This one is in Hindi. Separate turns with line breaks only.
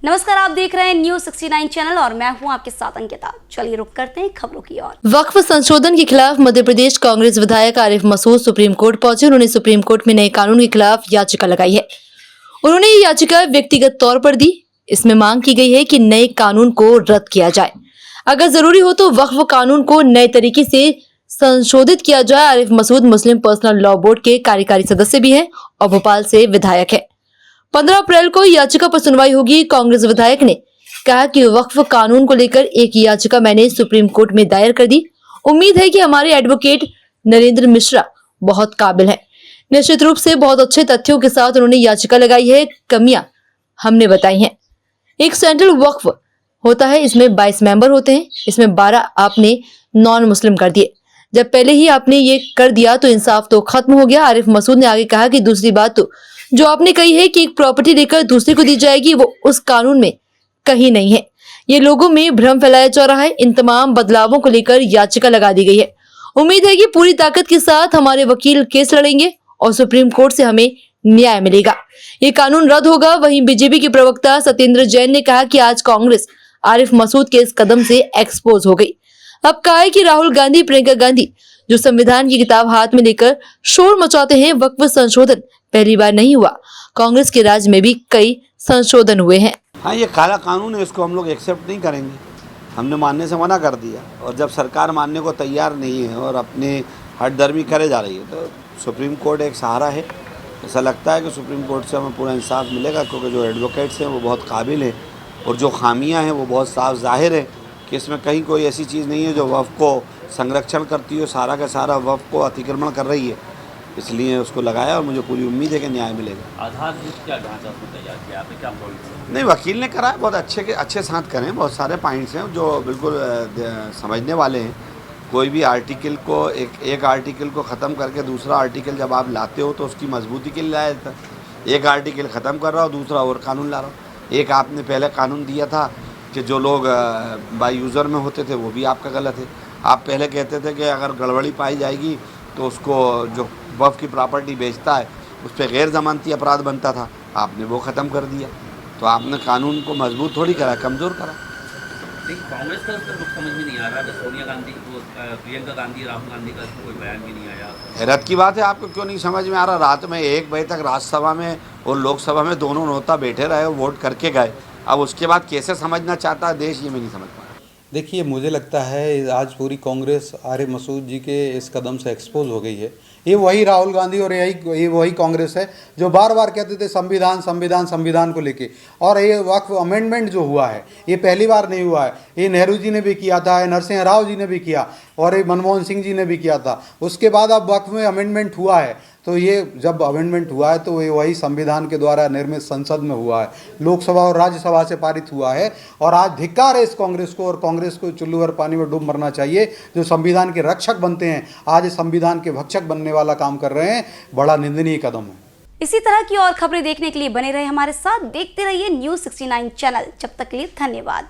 नमस्कार, आप देख रहे हैं न्यूज़ 69 चैनल और मैं हूं आपके साथ अंकिता। चलिए रुक करते हैं खबरों की ओर।
वक्फ संशोधन के खिलाफ मध्य प्रदेश कांग्रेस विधायक आरिफ मसूद सुप्रीम कोर्ट पहुंचे। उन्होंने सुप्रीम कोर्ट में नए कानून के खिलाफ याचिका लगाई है। उन्होंने ये याचिका व्यक्तिगत तौर पर दी। इसमें मांग की गई है कि नए कानून को रद्द किया जाए, अगर जरूरी हो तो वक्फ कानून को नए तरीके से संशोधित किया जाए। आरिफ मसूद मुस्लिम पर्सनल लॉ बोर्ड के कार्यकारी सदस्य भी हैं और भोपाल से विधायक है। 15 अप्रैल को याचिका पर सुनवाई होगी। कांग्रेस विधायक ने कहा कि वक्फ कानून को लेकर एक याचिका मैंने सुप्रीम कोर्ट में दायर कर दी। उम्मीद है कि हमारे एडवोकेट नरेंद्र मिश्रा बहुत काबिल हैं। निश्चित रूप से बहुत अच्छे तथ्यों के साथ उन्होंने याचिका लगाई है। कमियां हमने बताई हैं। एक सेंट्रल वक्फ होता है, इसमें 22 मेंबर होते हैं, इसमें 12 आपने नॉन मुस्लिम कर दिए। जब पहले ही आपने ये कर दिया तो इंसाफ तो खत्म हो गया। आरिफ मसूद ने आगे कहा कि दूसरी बात तो जो आपने कही है कि एक प्रॉपर्टी लेकर दूसरे को दी जाएगी, वो उस कानून में कहीं नहीं है। ये लोगों में भ्रम फैलाया जा रहा है। इन तमाम बदलावों को लेकर याचिका लगा दी गई है। उम्मीद है कि पूरी ताकत के साथ हमारे वकील केस लड़ेंगे और सुप्रीम कोर्ट से हमें न्याय मिलेगा। ये कानून रद्द होगा। वहीं बीजेपी के प्रवक्ता सत्येंद्र जैन ने कहा कि आज कांग्रेस आरिफ मसूद के इस कदम से एक्सपोज हो गई। अब कहा है कि राहुल गांधी, प्रियंका गांधी जो संविधान की किताब हाथ में लेकर शोर मचाते हैं। वक्फ संशोधन पहली बार नहीं हुआ, कांग्रेस के राज में भी कई संशोधन हुए हैं।
हाँ, ये काला कानून है, इसको हम लोग एक्सेप्ट नहीं करेंगे। हमने मानने से मना कर दिया और जब सरकार मानने को तैयार नहीं है और अपने हठधर्मी करे जा रही है तो सुप्रीम कोर्ट एक सहारा है। ऐसा लगता है कि सुप्रीम कोर्ट से हमें पूरा इंसाफ मिलेगा, क्योंकि जो एडवोकेट्स हैं वो बहुत काबिल हैं और जो खामियां हैं वो बहुत साफ जाहिर है कि इसमें कहीं कोई ऐसी चीज़ नहीं है जो वक्फ को संरक्षण करती हो। सारा का सारा वक्फ को अतिक्रमण कर रही है, इसलिए उसको लगाया और मुझे पूरी उम्मीद है कि न्याय मिलेगा।
आधारभूत क्या ढांचा उसमें तैयार किया आपने, क्या पॉलिसी?
नहीं, वकील ने कराया, बहुत अच्छे साथ करें। बहुत सारे पॉइंट्स हैं जो बिल्कुल समझने वाले हैं। कोई भी आर्टिकल को एक आर्टिकल को ख़त्म करके दूसरा आर्टिकल जब आप लाते हो तो उसकी मजबूती के लिए लाया जाता है। एक आर्टिकल ख़त्म कर रहा हो, दूसरा और कानून ला रहा हो। एक आपने पहले कानून दिया था कि जो लोग बाई यूज़र में होते थे वो भी आपका गलत है। आप पहले कहते थे कि अगर गड़बड़ी पाई जाएगी तो उसको जो वक्फ की प्रॉपर्टी बेचता है उस पर गैर ज़मानती अपराध बनता था, आपने वो ख़त्म कर दिया। तो आपने कानून को मजबूत थोड़ी करा, कमज़ोर करा।
लेकिन कांग्रेस का उसका रुख समझ में नहीं आ रहा है। सोनिया गांधी, प्रियंका गांधी, राहुल गांधी का कोई बयान भी नहीं आया।
हैरत की बात है, आपको क्यों नहीं समझ में आ रहा? रात में 1 बजे तक राज्यसभा में और लोकसभा में दोनों नेता बैठे रहे, वोट करके गए। अब उसके बाद कैसे समझना चाहता है देश, ये मैं नहीं समझ पा रहा।
देखिए, मुझे लगता है आज पूरी कांग्रेस आरिफ मसूद जी के इस कदम से एक्सपोज हो गई है। ये वही राहुल गांधी और ये वही कांग्रेस है जो बार बार कहते थे संविधान संविधान संविधान को लेके। और ये वक्फ अमेंडमेंट जो हुआ है ये पहली बार नहीं हुआ है। ये नेहरू जी ने भी किया था, नरसिंह राव जी ने भी किया और ये मनमोहन सिंह जी ने भी किया था। उसके बाद अब वक्फ में अमेंडमेंट हुआ है, तो ये जब अमेंडमेंट हुआ है तो ये वही संविधान के द्वारा निर्मित संसद में हुआ है, लोकसभा और राज्यसभा से पारित हुआ है। और आज धिक्कार है इस कांग्रेस को, और कांग्रेस को चुल्लू भर पानी में डूब मरना चाहिए। जो संविधान के रक्षक बनते हैं आज संविधान के भक्षक बनने वाला काम कर रहे हैं। बड़ा निंदनीय कदम है।
इसी तरह की और खबरें देखने के लिए बने रहे हमारे साथ। देखते रहिए न्यूज़ 69 चैनल। जब तक के लिए धन्यवाद।